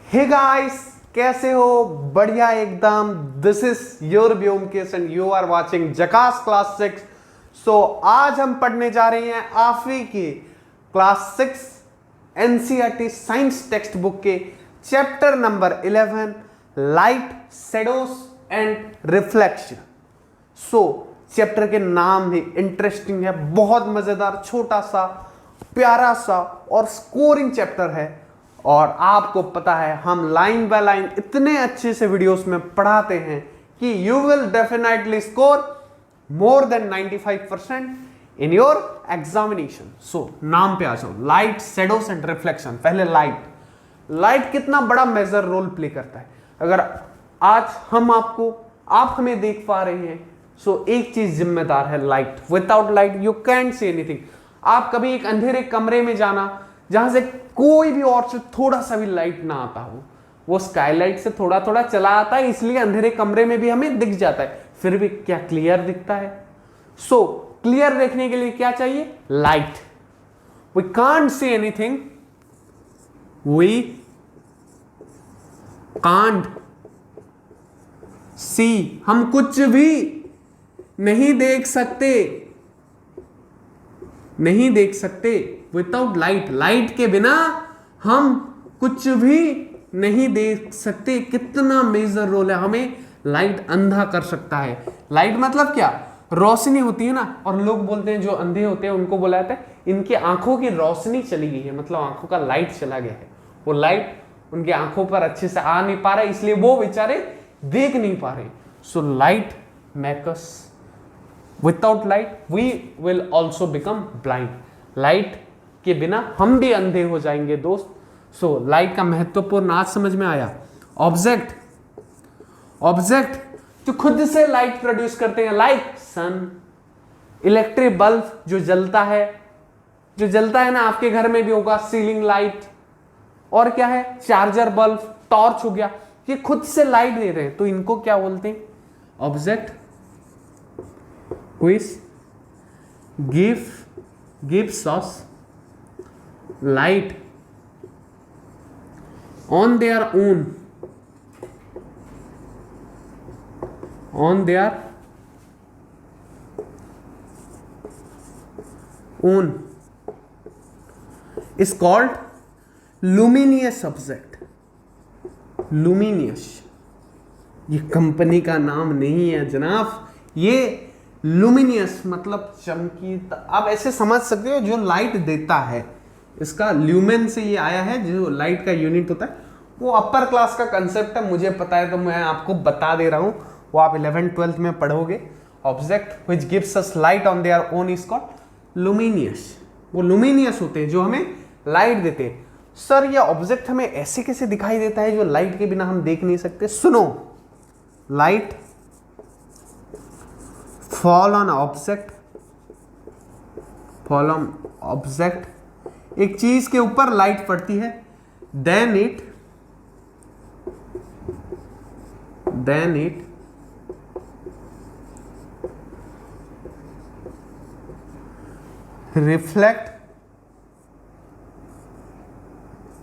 Hey guys, कैसे हो? बढ़िया एकदम। This is your Vyomkesh and you are watching झकास क्लास 6। सो आज हम पढ़ने जा रहे हैं आफी की class 6 NCERT science textbook के chapter number 11 light, shadows and reflection. So chapter के नाम ही इंटरेस्टिंग है, बहुत मजेदार, छोटा सा, प्यारा सा और स्कोरिंग चैप्टर है। और आपको पता है हम लाइन बाय लाइन इतने अच्छे से वीडियोस में पढ़ाते हैं कि you will definitely score more than 95% in your examination. So नाम पे आ जाओ, लाइट, शेडोज एंड रिफ्लेक्शन। पहले लाइट कितना बड़ा मेजर रोल प्ले करता है। अगर आज आप हमें देख पा रहे हैं, सो एक चीज जिम्मेदार है, light. Without light you can't see anything. आप कभी एक अंधेरे कमरे में जाना जहां से कोई भी और से थोड़ा सा भी लाइट ना आता हो, वो स्काईलाइट से थोड़ा थोड़ा चला आता है, इसलिए अंधेरे कमरे में भी हमें दिख जाता है, फिर भी क्या क्लियर दिखता है। सो क्लियर देखने के लिए क्या चाहिए? Light. We can't see anything, we can't see, हम कुछ भी नहीं देख सकते विदाउट लाइट। लाइट के बिना हम कुछ भी नहीं देख सकते। कितना मेजर रोल है, हमें लाइट अंधा कर सकता है। लाइट मतलब क्या? रोशनी होती है ना, और लोग बोलते हैं जो अंधे होते हैं उनको बोला जाता है इनकी आंखों की रोशनी चली गई है, मतलब आंखों का लाइट चला गया है। वो लाइट उनकी आंखों पर अच्छे से आ नहीं पा रहा है, इसलिए वो बेचारे देख नहीं पा रहे। So light make us, without light we will also become blind. Light के बिना हम भी अंधे हो जाएंगे दोस्त। सो लाइट का महत्वपूर्ण आज समझ में आया। ऑब्जेक्ट जो खुद से लाइट प्रोड्यूस करते हैं, लाइक सन, इलेक्ट्रिक बल्ब जो जलता है ना, आपके घर में भी होगा, सीलिंग लाइट। और क्या है? चार्जर बल्ब, टॉर्च हो गया, ये खुद से लाइट दे रहे हैं, तो इनको क्या बोलते हैं? Object which gives us light on their own is called luminous object। luminous ये कंपनी का नाम नहीं है जनाब, ये लुमिनियस मतलब चमकी। आप ऐसे समझ सकते हो, जो लाइट देता है, इसका ल्यूमेन से ये आया है, जो लाइट का यूनिट होता है। वो अपर क्लास का कंसेप्ट है, मुझे पता है, तो मैं आपको बता दे रहा हूं, वो आप 11th-12th में पढ़ोगे। Object which gives us light on their own is called luminous. वो लुमिनियस होते हैं जो हमें लाइट देते हैं। सर ये ऑब्जेक्ट हमें ऐसे कैसे दिखाई देता है जो लाइट के बिना हम देख नहीं सकते? सुनो, लाइट fall on object, एक चीज के ऊपर लाइट पड़ती है, then it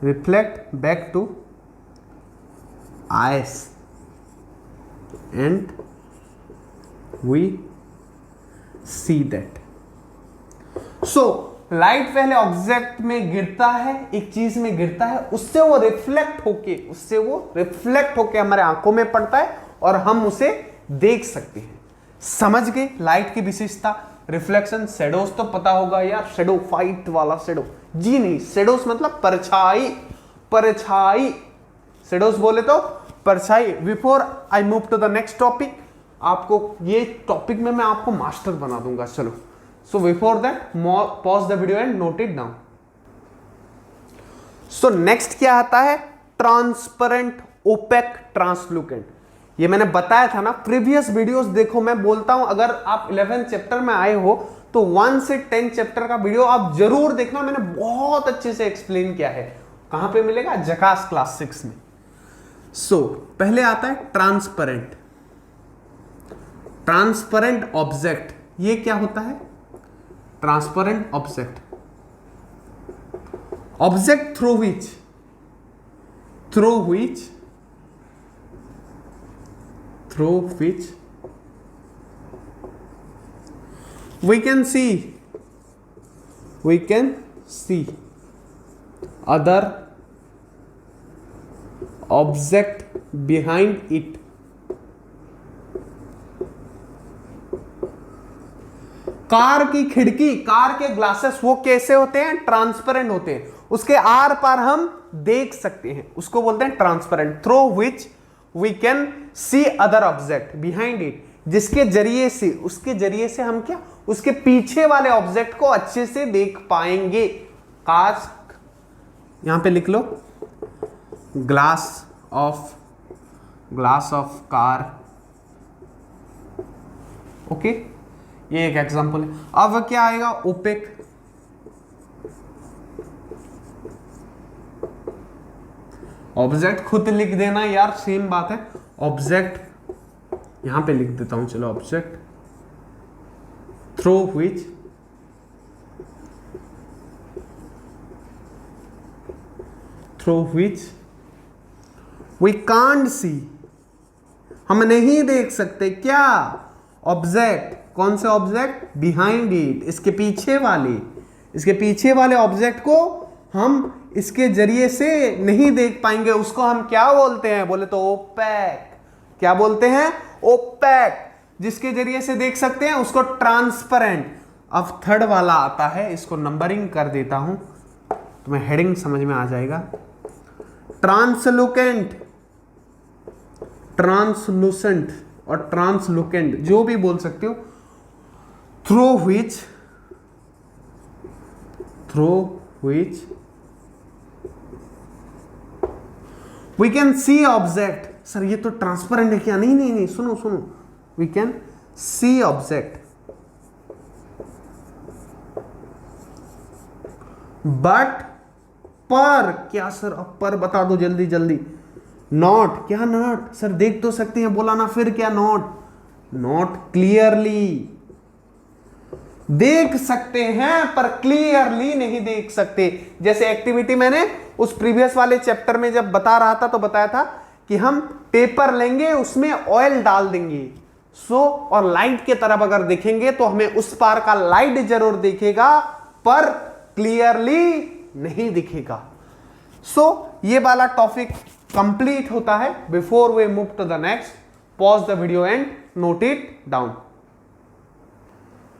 reflect back to eyes and we see that। so light पहले ऑब्जेक्ट में गिरता है, एक चीज में गिरता है, उससे वो रिफ्लेक्ट होके हमारे आंखों में पड़ता है और हम उसे देख सकते हैं। समझ गए लाइट की विशेषता? रिफ्लेक्शन, शेडोज तो पता होगा यार, शेडो फाइट वाला शेडो जी नहीं, शेडोज मतलब परछाई। शेडोज बोले तो परछाई। Before I move to the next topic, आपको ये टॉपिक में मैं आपको मास्टर बना दूंगा। चलो, so before that pause the video and note it down. So next क्या आता है? Transparent, opaque, translucent. ये मैंने बताया था ना, प्रीवियस वीडियोस देखो, मैं बोलता हूं अगर आप 11 चैप्टर में आए हो तो 1 से 10 चैप्टर का वीडियो आप जरूर देखना, मैंने बहुत अच्छे से एक्सप्लेन किया है। कहां पे मिलेगा? झकास क्लास 6 में। सो पहले आता है ट्रांसपेरेंट ऑब्जेक्ट। ये क्या होता है? Transparent object, object through which through which we can see other object behind it. Car की खिड़की, कार के ग्लासेस वो कैसे होते हैं? ट्रांसपेरेंट होते हैं, उसके आर पार हम देख सकते हैं, उसको बोलते हैं transparent. Through which we can see other object behind it, जिसके जरिए से, उसके जरिए से हम क्या, उसके पीछे वाले ऑब्जेक्ट को अच्छे से देख पाएंगे। कांच, यहां पे लिख लो ग्लास ऑफ कार। ओके, ये एक एग्जांपल है। अब क्या आएगा? ओपेक। ऑब्जेक्ट खुद लिख देना यार, सेम बात है। ऑब्जेक्ट यहां पे लिख देता हूं, चलो, object through which we can't see, हम नहीं देख सकते क्या? ऑब्जेक्ट, कौन से ऑब्जेक्ट? बिहाइंड इट, इसके पीछे वाले ऑब्जेक्ट को हम इसके जरिए से नहीं देख पाएंगे। उसको हम क्या बोलते हैं? बोले तो ओपेक। क्या बोलते हैं? ओपेक। जिसके जरिए से देख सकते हैं उसको ट्रांसपेरेंट। अब थर्ड वाला आता है, इसको नंबरिंग कर देता हूं, तुम्हें हेडिंग समझ में आ जाएगा। ट्रांसलुकेंट, ट्रांसलूसेंट और ट्रांसलुकेंट, जो भी बोल सकते हो। Through which we can see object. Sir ये तो ट्रांसपेरेंट है क्या? नहीं, सुनो, we can see object but पर, क्या सर? अब पर बता दो जल्दी। नॉट, क्या नॉट? सर देख तो सकते हैं, बोला ना, फिर क्या? Not clearly. देख सकते हैं पर क्लियरली नहीं देख सकते। जैसे एक्टिविटी मैंने उस प्रीवियस वाले चैप्टर में जब बता रहा था तो बताया था कि हम पेपर लेंगे, उसमें ऑयल डाल देंगे, और लाइट की तरफ अगर देखेंगे तो हमें उस पार का लाइट जरूर दिखेगा पर क्लियरली नहीं दिखेगा। ये वाला टॉपिक कंप्लीट होता है। Before we move to the next, pause the video and note it down.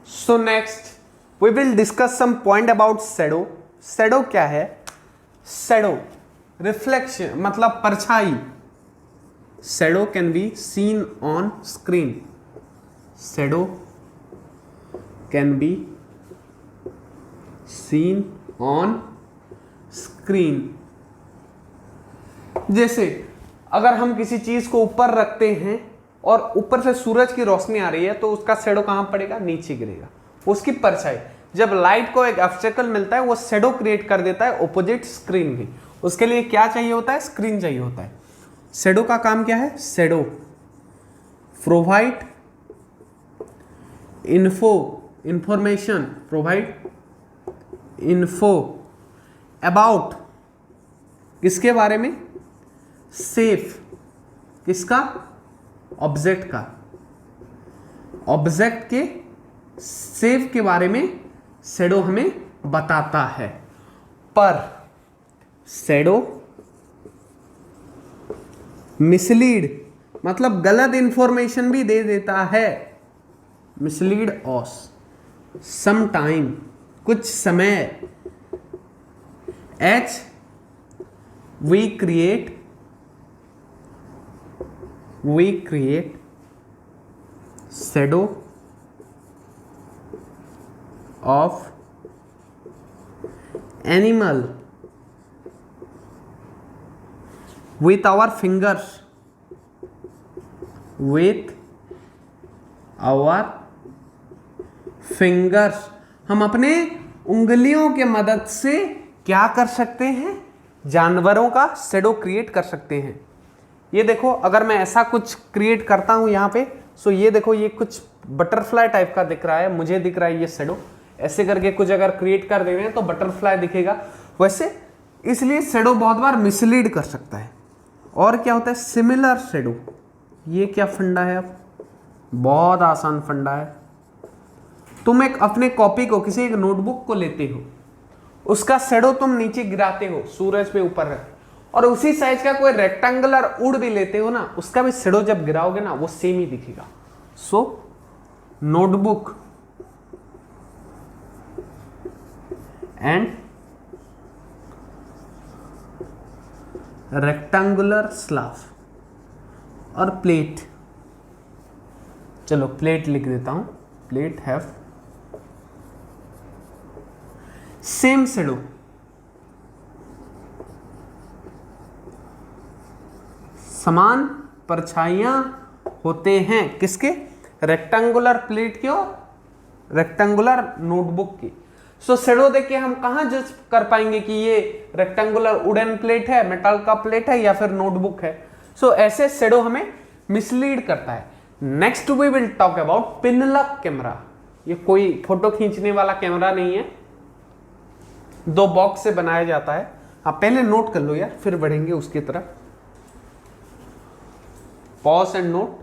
So next we will discuss some point about shadow. Shadow क्या है? Shadow reflection, मतलब परछाई। Shadow can be seen on screen. Shadow can be seen on screen. जैसे अगर हम किसी चीज को ऊपर रखते हैं और ऊपर से सूरज की रोशनी आ रही है तो उसका शैडो कहां पड़ेगा? नीचे गिरेगा, उसकी परछाई। जब लाइट को एक ऑब्स्टेकल मिलता है वो शैडो क्रिएट कर देता है ऑपोजिट स्क्रीन में। उसके लिए क्या चाहिए होता है? स्क्रीन चाहिए होता है। शैडो का काम क्या है? शैडो प्रोवाइड इन्फो अबाउट, किसके बारे में? सेफ, किसका? ऑब्जेक्ट का। ऑब्जेक्ट के सेफ के बारे में शैडो हमें बताता है। पर शैडो मिसलीड, मतलब गलत इंफॉर्मेशन भी दे देता है। मिसलीड ऑस सम टाइम, कुछ समय। H we create shadow of animal with our fingers, हम अपने उंगलियों के मदद से क्या कर सकते हैं? जानवरों का शैडो क्रिएट कर सकते हैं। ये देखो, अगर मैं ऐसा कुछ क्रिएट करता हूं यहां पे, सो ये देखो, ये कुछ बटरफ्लाई टाइप का दिख रहा है, मुझे दिख रहा है ये शैडो। ऐसे करके कुछ अगर क्रिएट कर दे रहे हैं तो बटरफ्लाई दिखेगा। वैसे इसलिए शैडो बहुत बार मिसलीड कर सकता है। और क्या होता है सिमिलर शेडो। ये क्या फंडा है, अब बहुत आसान फंडा है। तुम एक अपने कॉपी को, किसी एक नोटबुक को लेते हो, उसका शेडो तुम नीचे गिराते हो, सूरज पे ऊपर रख, और उसी साइज का कोई रेक्टेंगुलर वुड भी लेते हो ना, उसका भी शेडो जब गिराओगे ना वो सेम ही दिखेगा। सो नोटबुक एंड रेक्टेंगुलर स्लैब और प्लेट, चलो प्लेट लिख देता हूं, प्लेट हैव सेम शेडो, समान परछाइयां होते हैं किसके, रेक्टेंगुलर प्लेट के और रेक्टेंगुलर नोटबुक की। सो शेडो देख के हम कहां जज कर पाएंगे कि ये रेक्टेंगुलर वुडन प्लेट है, मेटल का प्लेट है या फिर नोटबुक है। सो ऐसे शेडो हमें मिसलीड करता है। Next we will talk about pinhole camera. ये कोई फोटो खींचने वाला कैमरा नहीं है, दो बॉक्स से बनाया जाता है। आप पहले नोट कर लो यार, फिर बढ़ेंगे उसकी तरफ। Pause and note.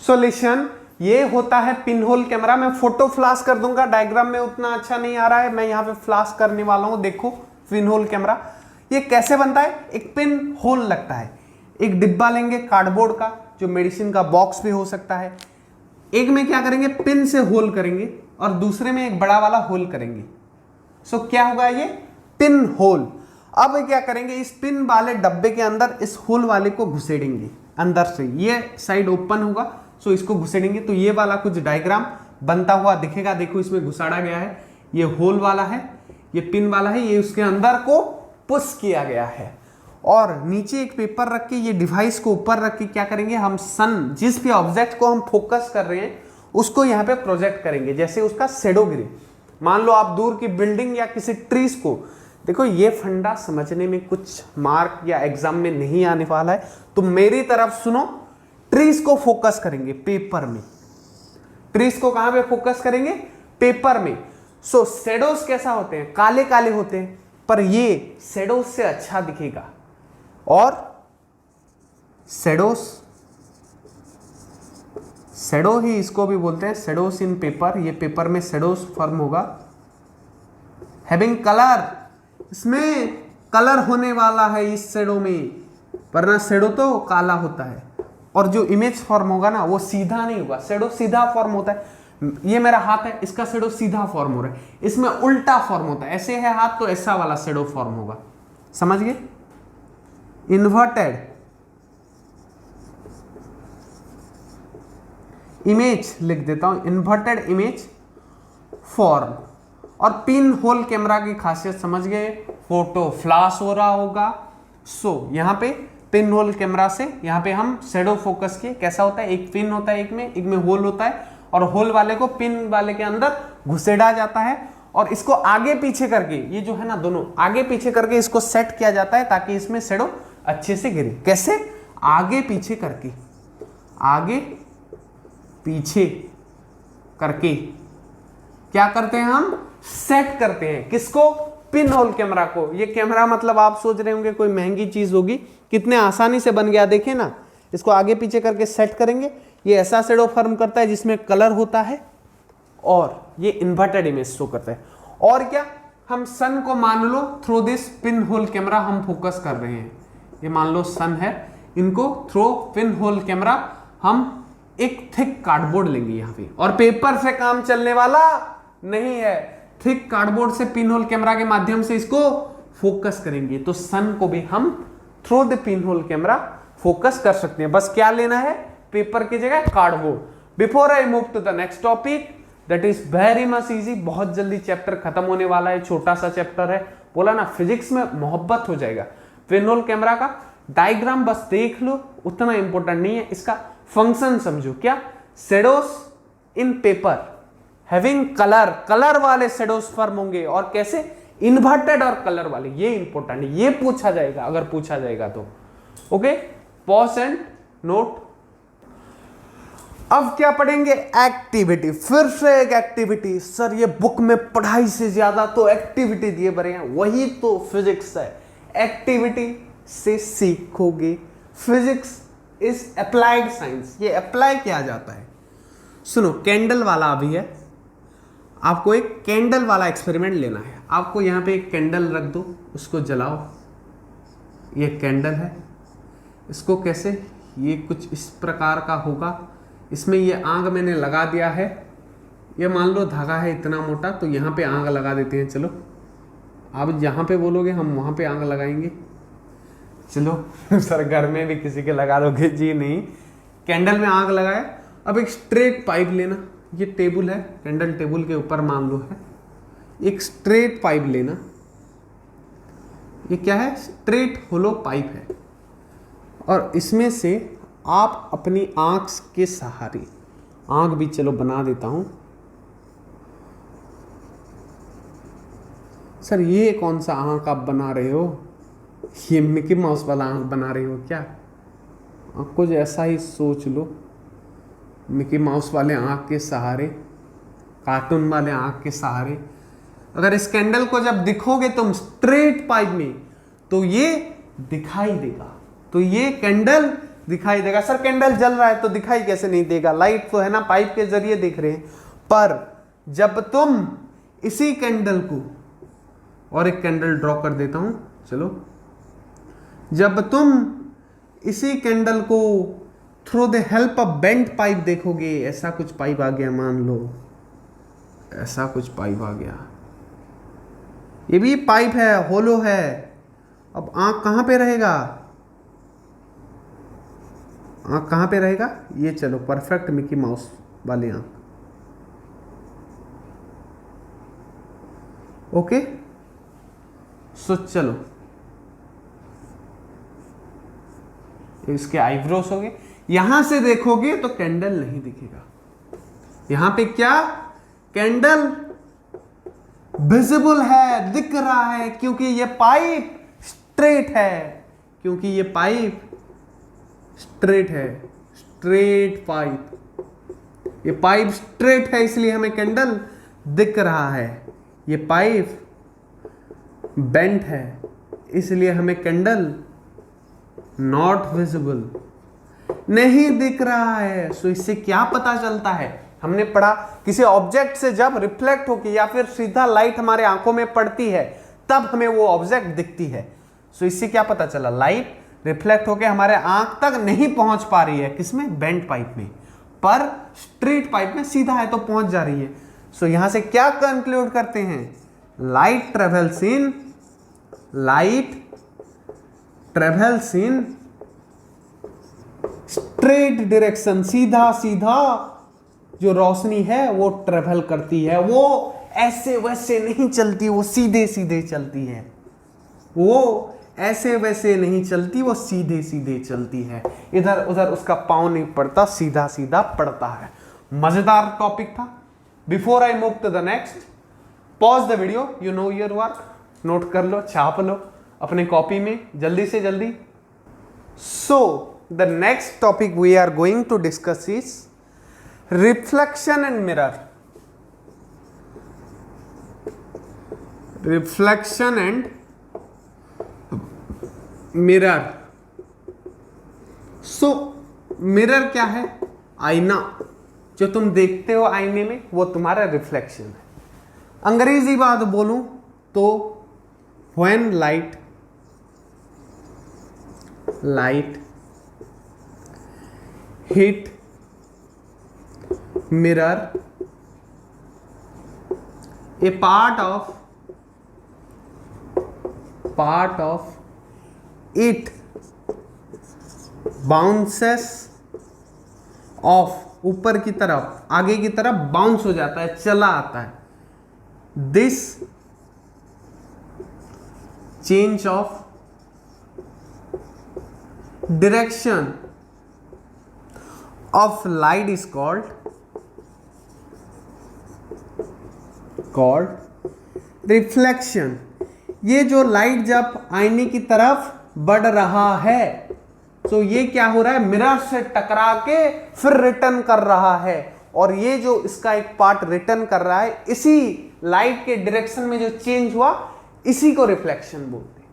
सॉल्यूशन ये होता है पिन होल कैमरा। मैं फोटो फ्लैश कर दूंगा, डायग्राम में उतना अच्छा नहीं आ रहा है, मैं यहां पे फ्लैश करने वाला हूं। देखो पिन होल कैमरा ये कैसे बनता है। एक पिन होल लगता है, एक डिब्बा लेंगे कार्डबोर्ड का, जो मेडिसिन का बॉक्स भी हो सकता है। एक में क्या करेंगे, पिन से होल करेंगे और दूसरे में एक बड़ा वाला होल करेंगे। सो क्या होगा, ये पिन होल। अब क्या करेंगे, इस पिन वाले डब्बे के अंदर इस होल वाले को घुसेड़ेंगे अंदर से, ये साइड ओपन होगा, सो इसको घुसेड़ेंगे तो ये वाला कुछ डायग्राम बनता हुआ दिखेगा। देखो इसमें घुसाड़ा गया है, ये होल वाला है, ये पिन वाला है, ये उसके अंदर को पुश किया गया है। और नीचे एक पेपर रख के ये डिवाइस को ऊपर रख के क्या करेंगे, हम सन, जिस भी ऑब्जेक्ट को हम फोकस कर रहे हैं उसको यहाँ पे प्रोजेक्ट करेंगे, जैसे उसका शेडो गिरे। मान लो आप दूर की बिल्डिंग या किसी ट्रीज को, देखो ये फंडा समझने में कुछ मार्क या एग्जाम में नहीं आने वाला है, तो मेरी तरफ सुनो। ट्रीज को फोकस करेंगे पेपर में, ट्रीज को कहां पे फोकस करेंगे, पेपर में। सो शेडोज कैसा होते हैं, काले काले होते हैं, पर ये शेडोज से अच्छा दिखेगा। और शेडोज, शेडो ही इसको भी बोलते हैं, शेडोज इन पेपर। ये पेपर में शेडोज फॉर्म होगा, हैविंग कलर, इसमें कलर होने वाला है इस शेडो में, वरना शेडो तो काला होता है। और जो इमेज फॉर्म होगा ना वो सीधा नहीं होगा, शेडो सीधा फॉर्म होता है। ये मेरा हाथ है, इसका शेडो सीधा फॉर्म हो रहा है, इसमें उल्टा फॉर्म होता है। ऐसे है हाथ तो ऐसा वाला शेडो फॉर्म होगा, समझ गए। इन्वर्टेड इमेज लिख देता हूं, इन्वर्टेड इमेज फॉर्म। और पिन होल कैमरा की खासियत समझ गए, फोटो फ्लैश हो रहा होगा। सो यहां पे पिन होल कैमरा से यहाँ पे हम शेडो फोकस किए। कैसा होता है, एक पिन होता है, एक में होल होता है, और होल वाले को पिन वाले के अंदर घुसेड़ा जाता है, और इसको आगे पीछे करके, ये जो है ना दोनों आगे पीछे करके इसको सेट किया जाता है ताकि इसमें शेडो अच्छे से गिरे। कैसे, आगे पीछे करके, आगे पीछे करके क्या करते हैं हम, सेट करते हैं। किसको, पिन होल कैमरा को। ये कैमरा मतलब आप सोच रहे होंगे कोई महंगी चीज होगी, कितने आसानी से बन गया, देखे ना। इसको आगे पीछे करके सेट करेंगे, ये ऐसा शेडो फॉर्म करता है जिसमें कलर होता है, और ये इन्वर्टेड इमेज शो करता है। और क्या, हम सन को मान लो through this pinhole camera हम फोकस कर रहे हैं, ये मान लो सन है, इनको थ्रू पिन होल कैमरा हम एक थिक कार्डबोर्ड लेंगे यहाँ पे, और पेपर से काम चलने वाला नहीं है, थिक कार्डबोर्ड से पिन होल कैमरा के माध्यम से इसको फोकस करेंगे। तो सन को भी हम through the pin hole camera focus कर सकते हैं। बस क्या लेना है, पेपर की जगह cardboard. Before I move to the next topic that is very much easy, बहुत जल्दी चैप्टर खत्म होने वाला है, छोटा सा चैप्टर है, बोला ना फिजिक्स में मोहब्बत हो जाएगा। पिन होल कैमरा का डायग्राम बस देख लो, उतना इंपॉर्टेंट नहीं है, इसका फंक्शन समझो। क्या, शेडोज इन पेपर हैविंग कलर, कलर वाले शेडोज फॉर्म होंगे, और कैसे, इन्वर्टेड और कलर वाले। ये इंपॉर्टेंट है, ये पूछा जाएगा अगर पूछा जाएगा तो। Okay, pause and note. अब क्या पढ़ेंगे, एक्टिविटी। फिर से एक एक्टिविटी। सर ये बुक में पढ़ाई से ज्यादा तो एक्टिविटी दिए बड़े हैं, वही तो फिजिक्स है। एक्टिविटी से सीखोगे। फिजिक्स इज अप्लाइड साइंस, ये अप्लाई किया जाता है। सुनो, कैंडल वाला अभी है, आपको एक कैंडल वाला एक्सपेरिमेंट लेना है। आपको यहाँ पे एक कैंडल रख दो, उसको जलाओ। ये कैंडल है, इसको कैसे, ये कुछ इस प्रकार का होगा। इसमें ये आग मैंने लगा दिया है। ये मान लो धागा है इतना मोटा, तो यहाँ पे आग लगा देते हैं। चलो, आप जहाँ पे बोलोगे हम वहाँ पे आग लगाएंगे। चलो सर घर में भी किसी के लगा दोगे? जी नहीं। कैंडल में आग लगाया। अब एक स्ट्रेट पाइप लेना, ये टेबल है, कैंडल टेबल के ऊपर मान लो है। एक स्ट्रेट पाइप लेना, ये क्या है? स्ट्रेट होलो पाइप है। और इसमें से आप अपनी आंख के सहारे, आंख भी चलो बना देता हूं। सर ये कौन सा आंख आप बना रहे हो? ये मिकी माउस वाला आंख बना रहे हो क्या? कुछ ऐसा ही सोच लो, मिकी माउस वाले आंख के सहारे, कार्टून वाले आंख के सहारे। अगर इस कैंडल को जब दिखोगे तुम स्ट्रेट पाइप में, तो ये दिखाई देगा, तो ये कैंडल दिखाई देगा। सर कैंडल जल रहा है तो दिखाई कैसे नहीं देगा? लाइट तो है ना, पाइप के जरिए देख रहे हैं। पर जब तुम इसी कैंडल को, और एक कैंडल ड्रॉ कर देता हूं, चलो, जब तुम इसी कैंडल को through the help of bent pipe देखोगे, ऐसा कुछ पाइप आ गया, मान लो ऐसा कुछ पाइप आ गया, ये भी पाइप है, होलो है। अब आंख कहां पे रहेगा? आंख कहां पे रहेगा? ये चलो परफेक्ट मिकी माउस वाली आंख। ओके, सो चलो, इसके आईब्रोस हो गए। यहां से देखोगे तो कैंडल नहीं दिखेगा। यहां पे क्या? कैंडल विजिबल है, दिख रहा है, क्योंकि ये पाइप स्ट्रेट है, क्योंकि ये पाइप स्ट्रेट है, स्ट्रेट पाइप। ये पाइप स्ट्रेट है इसलिए हमें कैंडल दिख रहा है। ये पाइप बेंट है इसलिए हमें कैंडल नॉट विजिबल, नहीं दिख रहा है। सो इससे क्या पता चलता है? हमने पढ़ा किसी ऑब्जेक्ट से जब रिफ्लेक्ट होकर या फिर सीधा लाइट हमारे आंखों में पड़ती है तब हमें वो ऑब्जेक्ट दिखती है। सो इससे क्या पता चला? लाइट रिफ्लेक्ट होकर हमारे आंख तक नहीं पहुंच पा रही है, किसमें? बेंट पाइप में, पर स्ट्रेट पाइप में सीधा है तो पहुंच जा रही है। सो यहां से क्या कंक्लूड करते हैं? Light travels in straight direction, सीधा सीधा जो रोशनी है वो ट्रेवल करती है, वो ऐसे वैसे नहीं चलती, वो सीधे सीधे चलती है। वो ऐसे वैसे नहीं चलती, वो सीधे सीधे चलती है, इधर उधर उसका पांव नहीं पड़ता, सीधा सीधा पड़ता है। मजेदार टॉपिक था। Before I move to the next, pause the video, you know your work, note कर लो, छाप लो अपने कॉपी में जल्दी से जल्दी। So the next topic we are going to discuss is reflection and mirror. Reflection and mirror. So mirror क्या है? आईना। जो तुम देखते हो आईने में वो तुम्हारा रिफ्लेक्शन है। अंग्रेजी बात बोलूं तो when light hit mirror, a part of it bounces off, ऊपर की तरफ, आगे की तरफ बाउंस हो जाता है, चला आता है। This change of direction of light is called reflection. ये जो लाइट जब आईने की तरफ बढ़ रहा है तो ये क्या हो रहा है? मिरर से टकरा के फिर रिटर्न कर रहा है, और ये जो इसका एक पार्ट रिटर्न कर रहा है, इसी लाइट के डायरेक्शन में जो चेंज हुआ इसी को रिफ्लेक्शन बोलते हैं।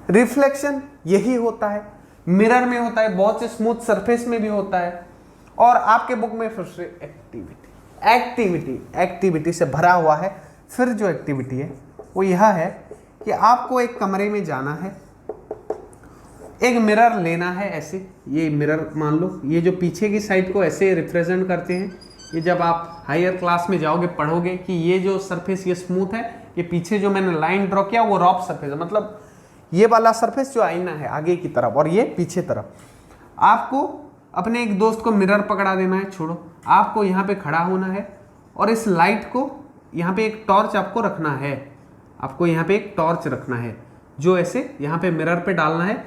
रिफ्लेक्शन यही होता है, मिरर में होता है, बहुत से स्मूथ सरफेस में भी होता है। और आपके बुक में फिर से एक्टिविटी से भरा हुआ है। फिर जो एक्टिविटी है वो यह है कि आपको एक कमरे में जाना है, एक मिरर लेना है। ऐसे ये मिरर मान लो, ये जो पीछे की साइड को ऐसे रिप्रेजेंट करते हैं, ये जब आप हायर क्लास में जाओगे पढ़ोगे कि ये जो सरफेस ये स्मूथ है, ये पीछे जो मैंने लाइन ड्रॉ किया वो रफ सरफेस है, मतलब ये वाला सरफेस जो आईना है आगे की तरफ और ये पीछे तरफ। आपको अपने एक दोस्त को मिरर पकड़ा देना है, छोड़ो, आपको यहाँ पे खड़ा होना है और इस लाइट को यहाँ पे एक टॉर्च आपको रखना है, आपको यहाँ पे एक टॉर्च रखना है जो ऐसे यहाँ पे मिरर पे डालना है।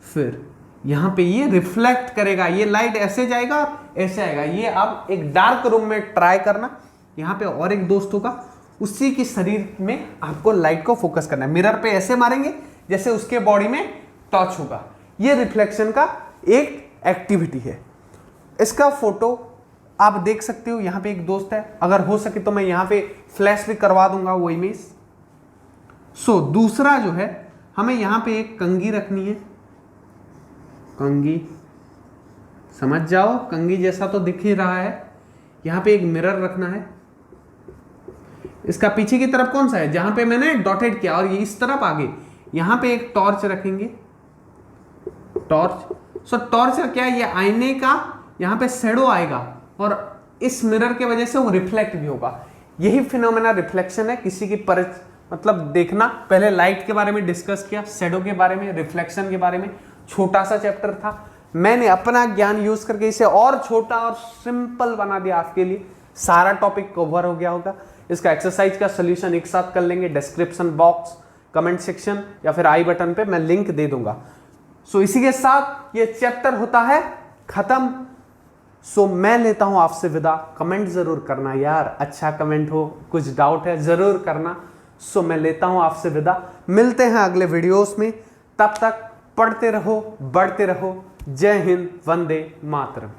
फिर यहाँ पे ये रिफ्लेक्ट करेगा, ये लाइट ऐसे जाएगा ऐसे आएगा। ये आप एक डार्क रूम में ट्राई करना, यहाँ पे और एक दोस्त होगा, उसी की शरीर में आपको लाइट को फोकस करना है। मिरर पे ऐसे मारेंगे जैसे उसके बॉडी में टच होगा। ये रिफ्लेक्शन का एक एक्टिविटी है। इसका फोटो आप देख सकते हो, यहाँ पे एक दोस्त है, अगर हो सके तो मैं यहाँ पे फ्लैश भी करवा दूंगा वो इमेज। सो दूसरा जो है, हमें यहाँ पे एक कंघी रखनी है, कंघी समझ जाओ, कंघी जैसा तो दिख ही रहा है। यहाँ पे एक मिरर रखना है, इसका पीछे की तरफ कौन सा है जहां पे मैंने डॉटेड किया, और ये इस तरफ आगे, यहां पे एक टॉर्च रखेंगे, टॉर्च। सो टॉर्च का क्या है, ये आईने का यहाँ पे शेडो आएगा और इस मिरर के वजह से वो रिफ्लेक्ट भी होगा। यही फिनोमेना रिफ्लेक्शन है। किसी की मतलब देखना, पहले लाइट के बारे में डिस्कस किया, शेडो के बारे में, रिफ्लेक्शन के बारे में, छोटा सा चैप्टर था। मैंने अपना ज्ञान यूज करके इसे और छोटा और सिंपल बना दिया आपके लिए। सारा टॉपिक कवर हो गया होगा। इसका एक्सरसाइज का सोल्यूशन एक साथ कर लेंगे। डिस्क्रिप्शन बॉक्स, कमेंट सेक्शन या फिर आई बटन पे मैं लिंक दे दूंगा। सो इसी के साथ ये चैप्टर होता है खत्म। सो मैं लेता हूं आपसे विदा। कमेंट जरूर करना यार, अच्छा कमेंट हो, कुछ डाउट है जरूर करना। सो मैं लेता हूं आपसे विदा, मिलते हैं अगले वीडियोस में। तब तक पढ़ते रहो, बढ़ते रहो। जय हिंद, वंदे मातरम।